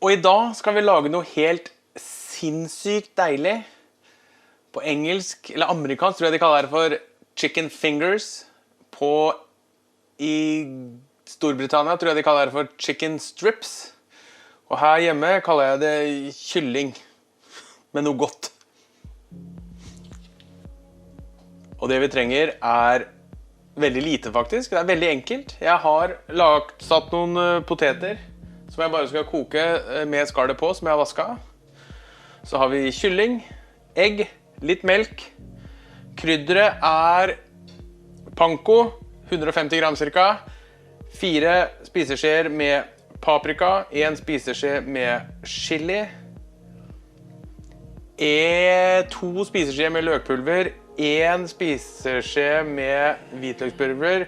Og i dag skal vi lage noe helt sinnssykt deilig. På engelsk, eller amerikansk, tror jeg de kaller det for chicken fingers. I Storbritannia tror jeg de kaller det for chicken strips. Og her hjemme kaller jeg det kylling med noe godt. Og det vi trenger er veldig lite faktisk. Det er veldig enkelt. Jeg har satt noen poteter som jeg bare skal koke med skallet på, som jeg har vasket. Så har vi kylling, egg, litt melk. Krydderet er panko, 150 gram cirka. 4 spiseskjeer med paprika, 1 spiseskje med chili. 2 spiseskjeer med løkpulver, 1 spiseskje med hvitløkspulver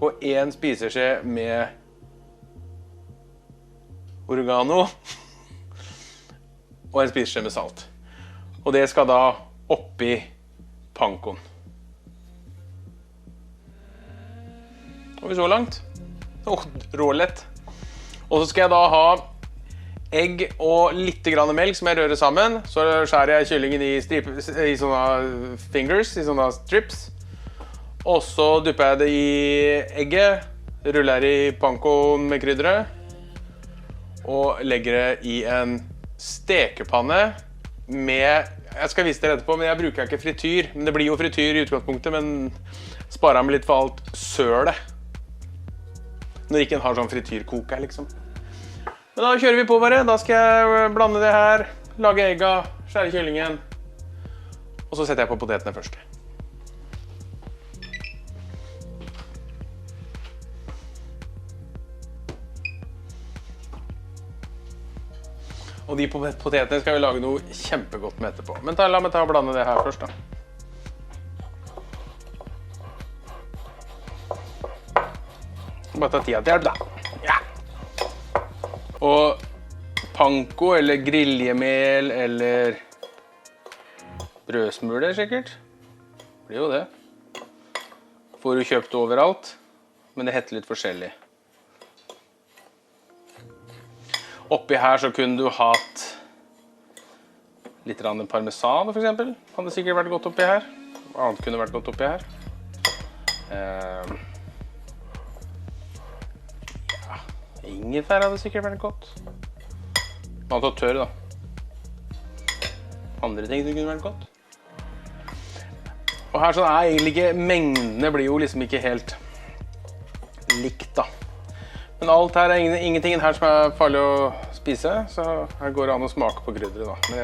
og 1 spiseskje med oregano og 1 spiseskje med salt. Og det skal da oppi pankoen. Og vi så langt. Rålett. Og så skal jeg da ha egg og litt grann melk som jeg rører sammen. Så skjærer jeg kyllingen i sånne fingers, i sånne strips. Og så dupper jeg det i egget, ruller i pankoen med krydderet, og legger det i en stekepanne med, jeg skal vise dere etterpå, men jeg bruker ikke frityr. Men det blir jo frityr i utgangspunktet, men sparer meg litt for alt sølet. Når ikke en har sånn frityrkoke, liksom. Men da kjører vi på bare. Da skal jeg blande det her, lage egga, skjære kyllingen, og så setter jeg på potetene først. Og de potetene skal vi lage noe kjempegodt med etterpå. Men la meg ta og blande det her først da. Bare ta tida til hjelp da. Ja! Og panko eller griljemel eller brødsmuler sikkert. Det blir jo det. Får du kjøpt overalt, men det heter litt forskjellig. Oppi her så kunne du hatt litt parmesan for eksempel. Hadde sikkert vært godt oppi her. Hva annet kunne vært godt oppi her? Ja, ingefær hadde sikkert vært godt. Man tar tørr da. Andre ting som kunne vært godt. Og her sånn er egentlig ikke, mengdene blir jo liksom ikke helt likt da. Men alt her er ingenting her som er farlig å spise, så her går det an å smake på krydderet da. Men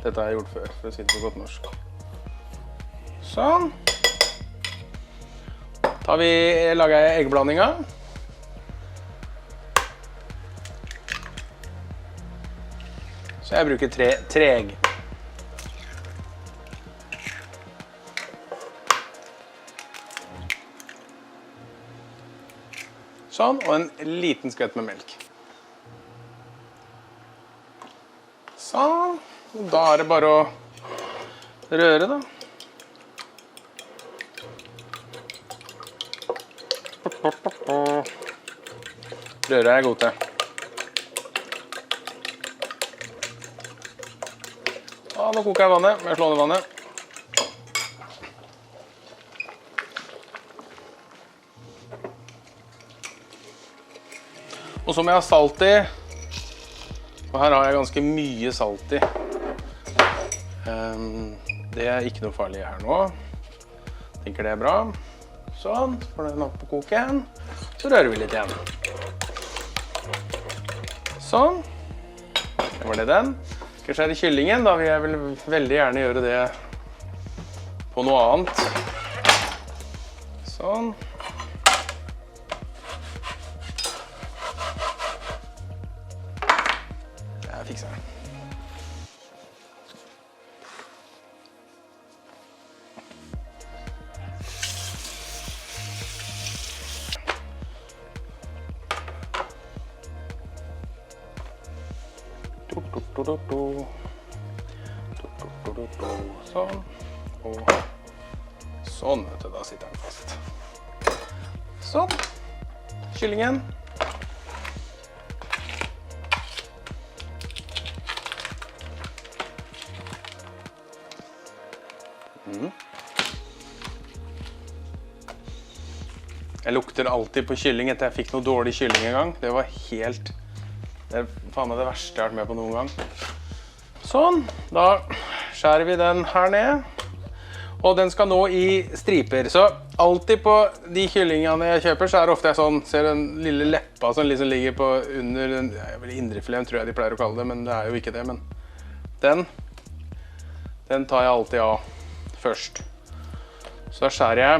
dette har jeg gjort før, for å si det på godt norsk. Sånn. Lager jeg eggblandinga. Så jeg bruker 3 egg. Sånn, og en liten skvett med melk. Sånn, og da er det bare å røre da. Røre er god til. Nå koker jeg vannet, jeg slår ned vannet. Og så må jeg ha salt i, og her har jeg ganske mye salt i. Det er ikke noe farlig her nå. Jeg tenker det er bra. Sånn, så får den opp på koken. Så rører vi litt igjen. Sånn. Det var det den. Skal jeg skjære kyllingen, da vil jeg vel veldig gjerne gjøre det på noe annet. Sånn. Jeg fikser den. Sånn. Og sånn, vet du, da sitter den fast. Sånn. Kyllingen. Jeg lukter alltid på kylling etter jeg fikk noe dårlig kylling en gang. Det var helt... Det er faen meg det verste jeg har vært med på noen gang. Sånn, da skjærer vi den her ned. Og den skal nå i striper. Så alltid på de kyllingene jeg kjøper, så er det ofte jeg sånn, ser den lille leppa som liksom ligger på under den indrefileten, tror jeg de pleier å kalle det, men det er jo ikke det. Men den tar jeg alltid av først. Så da skjærer jeg...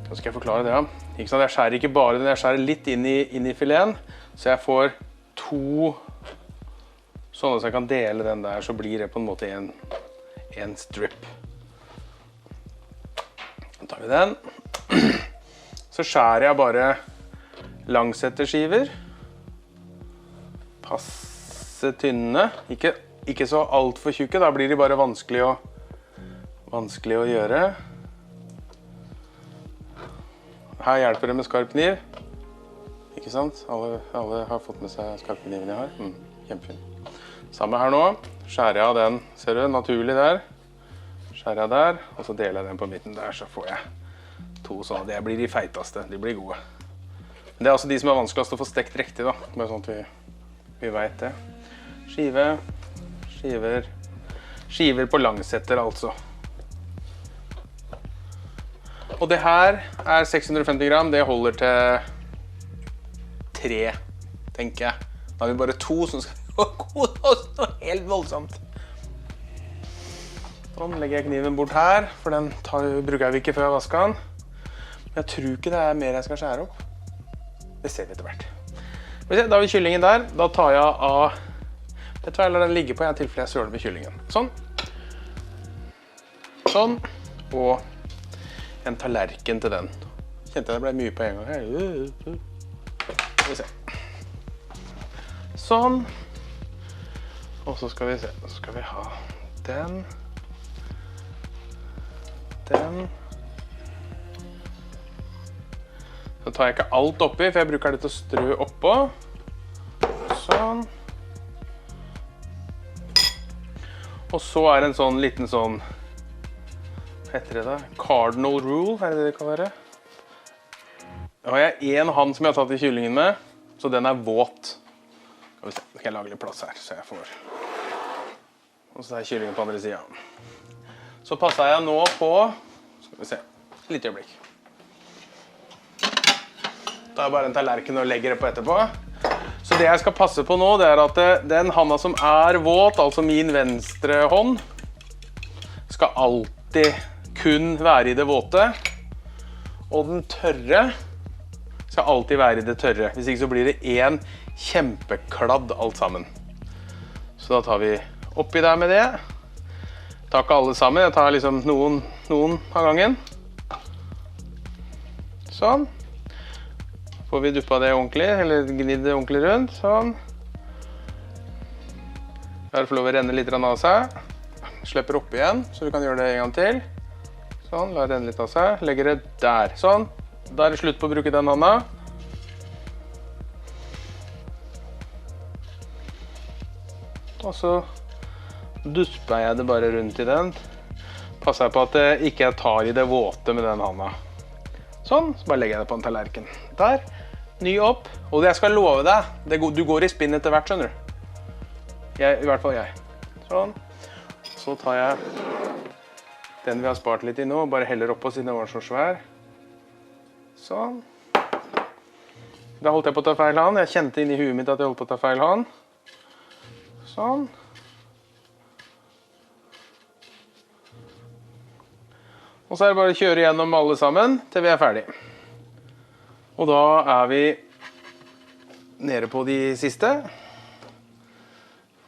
Nå skal jeg forklare det, ja. Ikke sant? Jeg skjærer ikke bare den, jeg skjærer litt inn i fileten, så jeg får 2 sånne så jeg kan dele den der, så blir det på en måte en strip. Da tar vi den. Så skjærer jeg bare langsetterskiver. Passe tynne. Ikke så alt for tjukke, da blir de bare vanskelig å gjøre. Her hjelper det med skarp kniv. Ikke sant? Alle har fått med seg skarpe kniven jeg har. Kjempefin. Samme her nå. Skjærer jeg av den, ser du, naturlig der. Skjærer jeg der, og så deler jeg den på midten der, så får jeg 2 sånne. Det blir de feiteste, de blir gode. Men det er også de som er vanskeligst å få stekt riktig da. Bare sånn at vi vet det. Skiver på langsetter altså. Og det her er 650 gram, det holder til 3, tenker jeg. Da har vi bare 2 som skal gå oss noe helt voldsomt. Sånn legger jeg kniven bort her, for den bruker jeg ikke før jeg vasker den. Men jeg tror ikke det er mer jeg skal skjære opp. Det ser vi etter hvert. Da har vi kyllingen der, da tar jeg av... Jeg tror jeg lar den ligge på, i tilfelle jeg søler med kyllingen. Sånn. Sånn. Og en tallerken til den. Kjente jeg det ble mye på en gang. Skal vi se. Sånn. Og så skal vi se. Så skal vi ha den. Den. Så tar jeg ikke alt oppi, for jeg bruker det til å strø oppå. Sånn. Og så er det en sånn liten sånn, hva heter det da? Cardinal rule, er det det kaller det? Da har jeg en hand som jeg har tatt i kyllingen med, så den er våt. Skal vi se, skal jeg lage litt plass her, så jeg får... Og så er kyllingen på andre siden. Så passer jeg nå på, skal vi se, litt øyeblikk. Da er bare en tallerken og legger det på etterpå. Så det jeg skal passe på nå, det er at den handa som er våt, altså min venstre hånd, skal alltid kun være i det våte. Og den tørre skal alltid være i det tørre. Hvis ikke så blir det en kjempekladd alt sammen. Så da tar vi oppi der med det. Jeg tar ikke alle sammen, jeg tar liksom noen av gangen. Sånn. Får vi duppa det ordentlig, eller gnidd det ordentlig rundt, sånn. La det få lov å renne litt av seg. Slipper opp igjen, så vi kan gjøre det en gang til. Sånn, la det renne litt av seg. Legger det der, sånn. Da er det slutt på å bruke den handa. Og så dusper jeg det bare rundt i den. Passer jeg på at ikke jeg tar i det våte med den handa. Sånn, så bare legger jeg det på en tallerken. Der, ny opp. Og jeg skal love deg, du går i spinn etter hvert, skjønner du. I hvert fall jeg. Sånn. Så tar jeg den vi har spart litt i nå, bare heller oppå siden den var så svær. Sånn. Da holdt jeg på å ta feil hånd. Jeg kjente inn i huet mitt at jeg holdt på å ta feil hånd. Sånn. Og så er det bare å kjøre gjennom alle sammen til vi er ferdig. Og da er vi nede på de siste.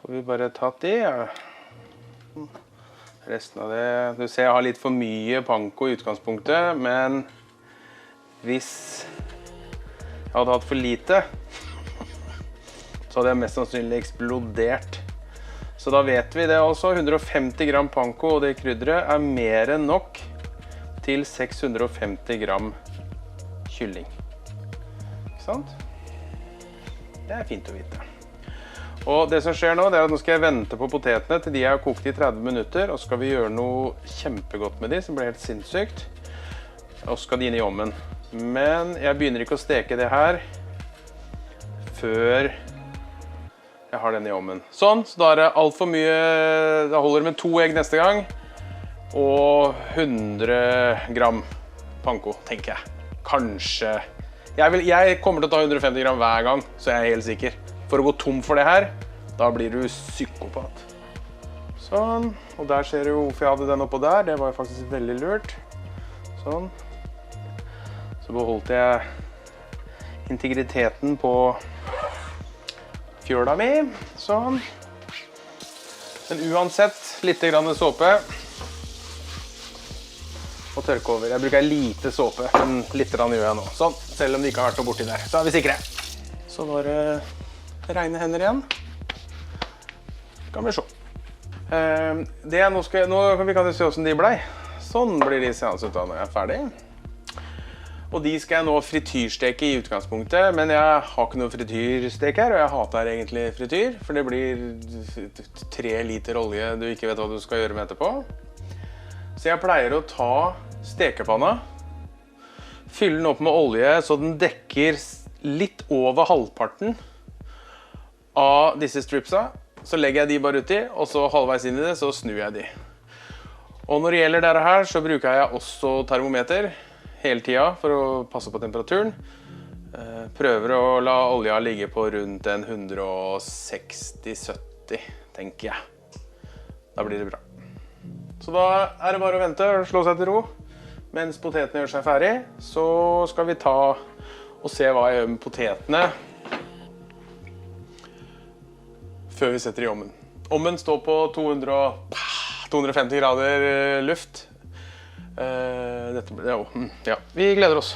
Får vi bare tatt de. Resten av det, du ser jeg har litt for mye panko i utgangspunktet, men hvis jeg hadde hatt for lite, så hadde jeg mest sannsynlig eksplodert. Så da vet vi det også, 150 gram panko og det krydderet er mer enn nok til 650 gram kylling. Ikke sant? Det er fint å vite. Og det som skjer nå, det er at nå skal jeg vente på potetene til de har kokt i 30 minutter, og så skal vi gjøre noe kjempegodt med de, som blir helt sinnssykt. Og så skal de inn i ovnen. Men jeg begynner ikke å steke det her før jeg har den i ovnen. Sånn, så da er det alt for mye, da holder det med 2 egg neste gang, og 100 gram panko, tenker jeg. Kanskje. Jeg kommer til å ta 150 gram hver gang, så jeg er helt sikker. For å gå tom for det her, da blir du psykopat. Sånn, og der ser du hvorfor jeg hadde den oppå der. Det var jo faktisk veldig lurt. Sånn. Så beholdt jeg integriteten på fjøla mi. Sånn. Men uansett, litt grann såpe. Og tørke over. Jeg bruker lite såpe, men litt grann gjør jeg nå. Sånn, selv om det ikke har vært noe borti der. Så er vi sikre. Så var det rene hender igjen. Kan vi se. Det jeg nå skal... Nå kan vi se hvordan de ble. Sånn blir de seanse ut av når jeg er ferdig. Og de skal jeg nå frityrsteke i utgangspunktet, men jeg har ikke noe frityrstek her, og jeg hater egentlig frityr, for det blir 3 liter olje du ikke vet hva du skal gjøre med etterpå. Så jeg pleier å ta stekepanna, fylle den opp med olje så den dekker litt over halvparten av disse stripsa. Så legger jeg de bare uti, og så halvveis inn i det, så snur jeg de. Og når det gjelder dette her, så bruker jeg også termometer hele tiden for å passe på temperaturen. Prøver å la olja ligge på rundt en 160-70, tenker jeg. Da blir det bra. Så da er det bare å vente og slå seg til ro. Mens potetene gjør seg ferdig, så skal vi ta og se hva jeg gjør med potetene før vi setter i ovnen. Ovnen står på 250 grader luft. Ja, vi gleder oss.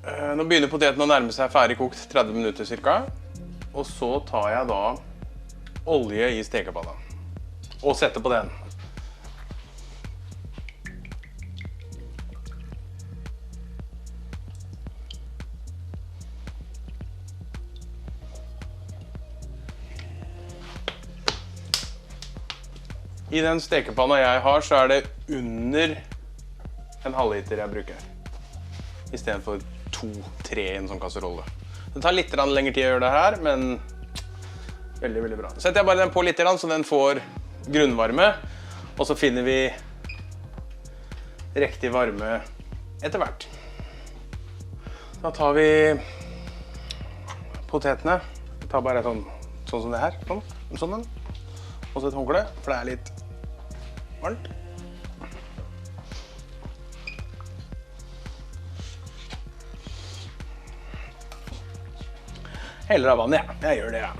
Nå begynner potetene å nærme seg ferdig kokt 30 minutter cirka. Og så tar jeg da olje i stekepanna. Og sette på den. I den stekepanna jeg har, så er det under en halvliter jeg bruker. I stedet for 2-3 i en sånn kasserolle. Det tar litt lengre tid å gjøre det her, men veldig, veldig bra. Setter jeg bare den på litt, så den får grunnvarme, og så finner vi riktig varme etter hvert. Da tar vi potetene. Vi tar bare sånn som det her, sånn. Og så et håndkle, for det er litt varmt. Heller av vann, ja. Jeg gjør det, ja.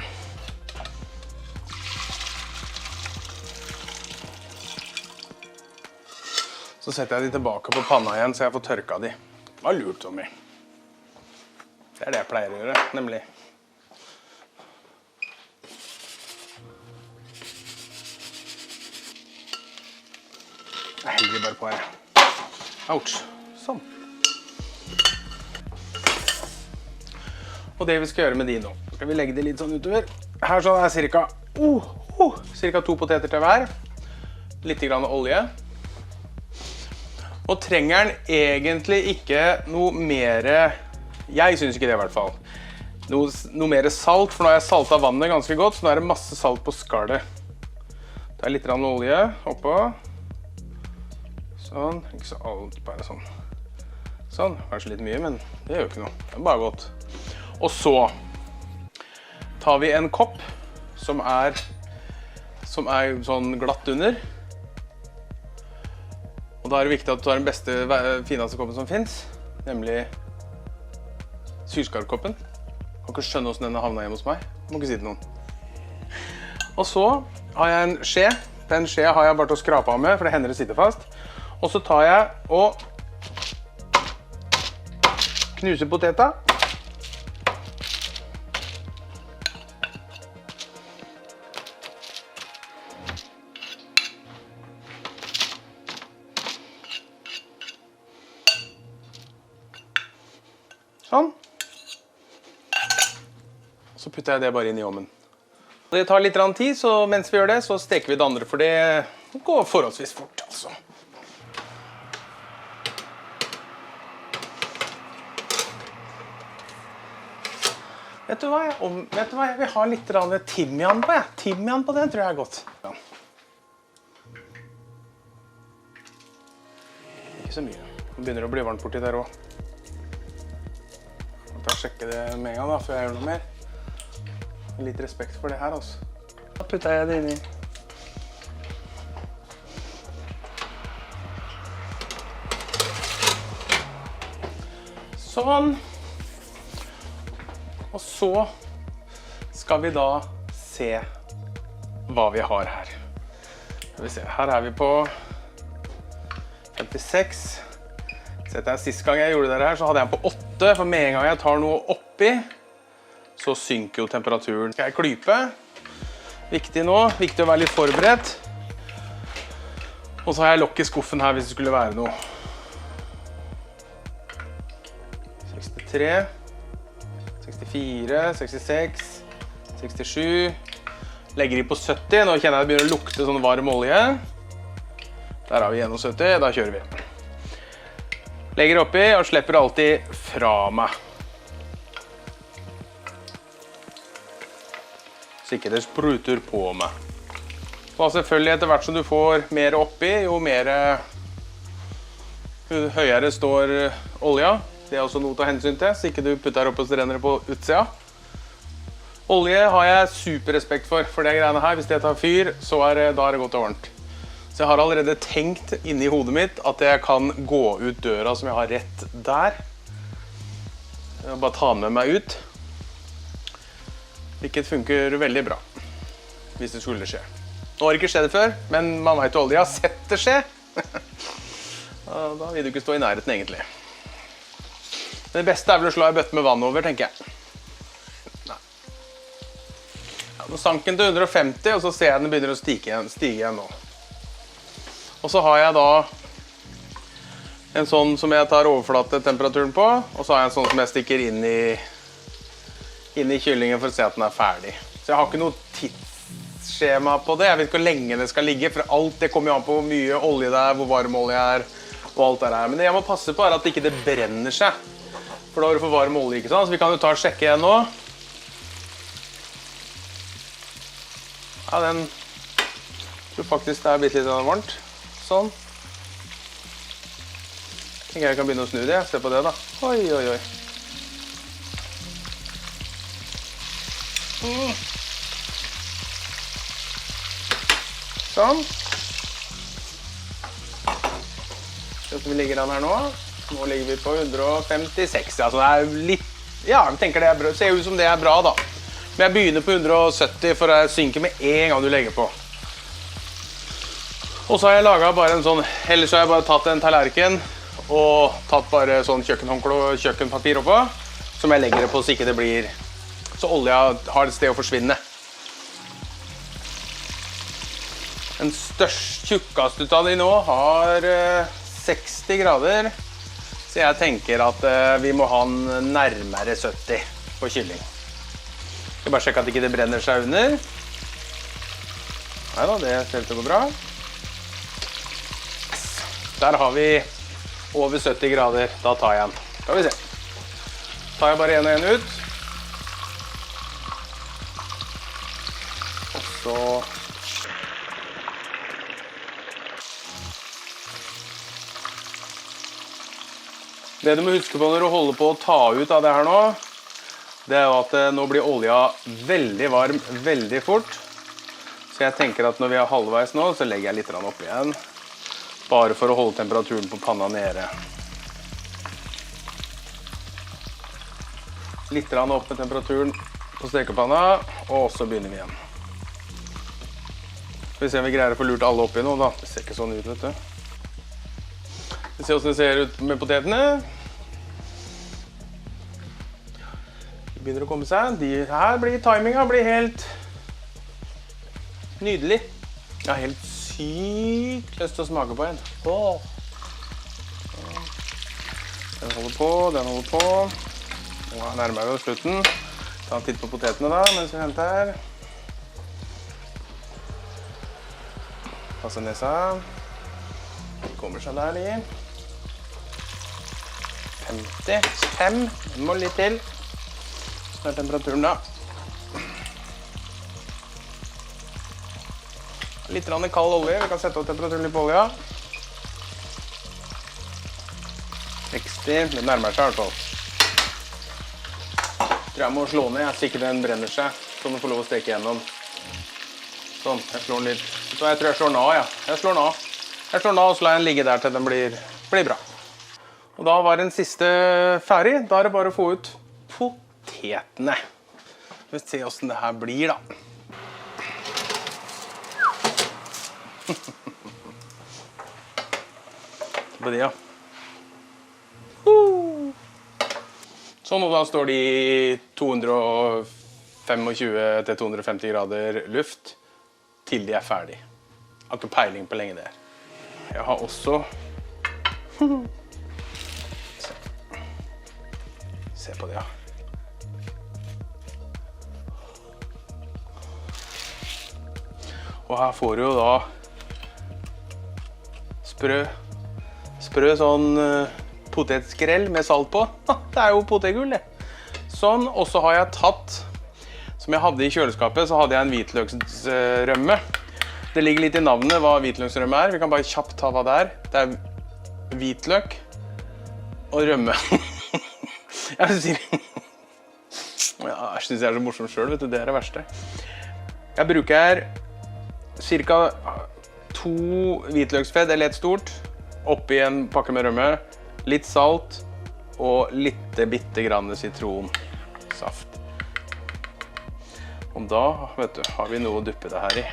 Så setter jeg de tilbake på panna igjen, så jeg får tørka de. Det var lurt, Tommy. Det er det jeg pleier å gjøre, nemlig. Jeg heller de bare på her. Ouch. Sånn. Og det vi skal gjøre med de nå, skal vi legge de litt sånn utover. Her sånn er cirka 2 poteter til hver. Litt grann olje. Og trenger den egentlig ikke noe mer, jeg synes ikke det i hvert fall, noe mer salt, for nå har jeg saltet vannet ganske godt, så nå er det masse salt på skallet. Det er litt olje oppå. Sånn, ikke så alt, bare sånn. Sånn, kanskje litt mye, men det gjør ikke noe, det er bare godt. Og så tar vi en kopp som er sånn glatt under. Og da er det viktig at du tar den beste, fineste koppen som finnes, nemlig syrskarkoppen. Kan ikke skjønne hvordan den har havnet hjemme hos meg. Må ikke si det noen. Og så har jeg en skje. Den skje har jeg bare til å skrape av med, for det hender det sitter fast. Og så tar jeg og knuser poteta. Sånn. Så putter jeg det bare inn i ovnen. Det tar litt tid, så mens vi gjør det, så steker vi det andre, for det går forholdsvis fort, altså. Vet du hva, jeg vil ha litt timian på, jeg. Timian på det tror jeg er godt. Ja. Ikke så mye. Det begynner å bli varmt borti der også. Jeg tar og sjekker det med en gang da, før jeg gjør noe mer. Litt respekt for det her, altså. Da putter jeg det inn i. Sånn. Og så skal vi da se hva vi har her. Skal vi se, her er vi på 56. Sist gang jeg gjorde det her, så hadde jeg den på 8, for med en gang jeg tar noe oppi, så synker jo temperaturen. Skal jeg klype? Viktig nå, viktig å være litt forberedt. Og så har jeg lokk i skuffen her hvis det skulle være noe. 63. 64, 66, 67, legger de på 70, nå kjenner jeg det begynner å lukte sånn varm olje. Der har vi 71, da kjører vi. Legger oppi og slipper alltid fra meg. Så ikke det spruter på meg. Så selvfølgelig etter hvert som du får mer oppi, jo høyere står olja. Det er også noe å ta hensyn til, så ikke du putter opp og så renner det på utsida. Olje har jeg super respekt for det greiene her. Hvis det tar fyr, så da er det godt og varmt. Så jeg har allerede tenkt inni hodet mitt at jeg kan gå ut døra som jeg har rett der. Jeg bare ta med meg ut. Hvilket funker veldig bra, hvis det skulle skje. Nå har det ikke skjedd før, men man vet jo aldri. Jeg har sett det skje. Da vil du ikke stå i nærheten egentlig. Det beste er vel å slå en bøtte med vann over, tenker jeg. Nei. Ja, nå sank den til 150, og så ser jeg den begynner å stige igjen nå. Og så har jeg da en sånn som jeg tar overflatetemperaturen på, og så har jeg en sånn som jeg stikker inn i kyllingen for å se at den er ferdig. Så jeg har ikke noe tidsskjema på det. Jeg vet ikke hvor lenge det skal ligge, for alt det kommer jo an på hvor mye olje det er, hvor varm olje er, og alt det her. Men det jeg må passe på er at ikke det brenner seg. For da har du for varm olje, ikke sant? Så vi kan jo ta og sjekke igjen nå. Ja, jeg tror faktisk det er blitt litt varmt. Sånn. Tenker jeg kan begynne å snu det. Se på det da. Oi, oi, oi. Sånn. Se hvordan vi ligger an her nå. Nå ligger vi på 156, altså det er litt, ja, jeg tenker det er bra, ser ut som det er bra da. Men jeg begynner på 170 for jeg synker med en gang du legger på. Og så har jeg laget bare en sånn, ellers har jeg bare tatt en tallerken og tatt bare sånn kjøkkenhåndkle og kjøkkenpapir oppå, som jeg legger det på så ikke det blir, så olja har et sted å forsvinne. Den tjukkeste av de nå har 60 grader. Så jeg tenker at vi må ha den nærmere 70 på kylling. Jeg skal bare sjekke at ikke det brenner seg under. Neida, det ser ut til å gå bra. Der har vi over 70 grader. Da tar jeg den. Skal vi se. Tar jeg bare en og en ut. Og så... Det du må huske på når du holder på å ta ut av det her nå, det er jo at nå blir olja veldig varm, veldig fort. Så jeg tenker at når vi er halvveis nå, så legger jeg litt opp igjen. Bare for å holde temperaturen på panna nede. Litt opp med temperaturen på stekepanna, og så begynner vi igjen. Skal vi se om vi greier å få lurt alle oppi nå da. Det ser ikke sånn ut, vet du. Vi ser hvordan det ser ut med potetene. De begynner å komme seg. Timingen blir helt nydelig. Jeg har helt sykt lyst til å smake på en. Den holder på, den holder på. Nå nærmer vi oss slutten. Ta en titt på potetene da, mens vi henter her. Passe nesa. De kommer seg der, de. 55. Den må litt til. Så er temperaturen da. Litt kald olje. Vi kan sette opp temperaturen litt på olja. 60. Det nærmer seg i hvert fall. Jeg må slå ned, så ikke den brenner seg, så den får lov å steke gjennom. Sånn, jeg slår den litt. Så jeg tror jeg slår den av, ja. Jeg slår den av. Jeg slår den av, og så lar jeg den ligge der til den blir bra. Og da var den siste ferdig. Da er det bare å få ut potetene. Vi får se hvordan det her blir, da. På de, ja. Sånn, og da står de i 225 til 250 grader luft til de er ferdig. Jeg har ikke peiling på lenge det er. Jeg har også... Se på det, ja. Og her får du jo da sprø sånn potetskrell med salt på. Det er jo potetgull, det. Sånn, og så har jeg tatt, som jeg hadde i kjøleskapet, så hadde jeg en hvitløksrømme. Det ligger litt i navnet hva hvitløksrømme er. Vi kan bare kjapt ta hva det er. Det er hvitløk og rømme. Jeg synes jeg er så morsom selv, vet du. Det er det verste. Jeg bruker cirka 2 hvitløksfedd, eller et stort, oppi en pakke med rømme. Litt salt og bitte grann sitronsaft. Og da, vet du, har vi noe å duppe det her i.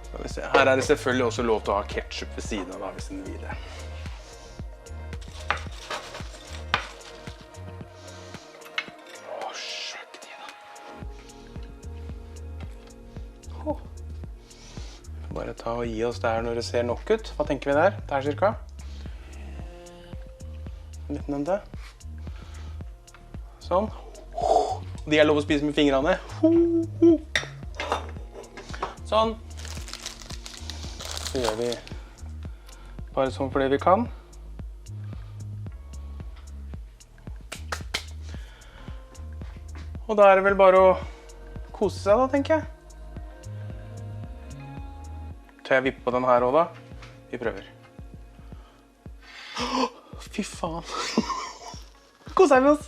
Skal vi se. Her er det selvfølgelig også lov til å ha ketchup ved siden av da, hvis den vil det. Søk de da. Bare ta og gi oss det her når det ser nok ut. Hva tenker vi der? Der cirka. Litt nevnt det. Sånn. De er lov å spise med fingrene. Sånn. Så gjør vi bare sånn for det vi kan. Og da er det vel bare å kose seg da, tenker jeg. Tør jeg vippe på den her også da? Vi prøver. Fy faen. Koser vi oss.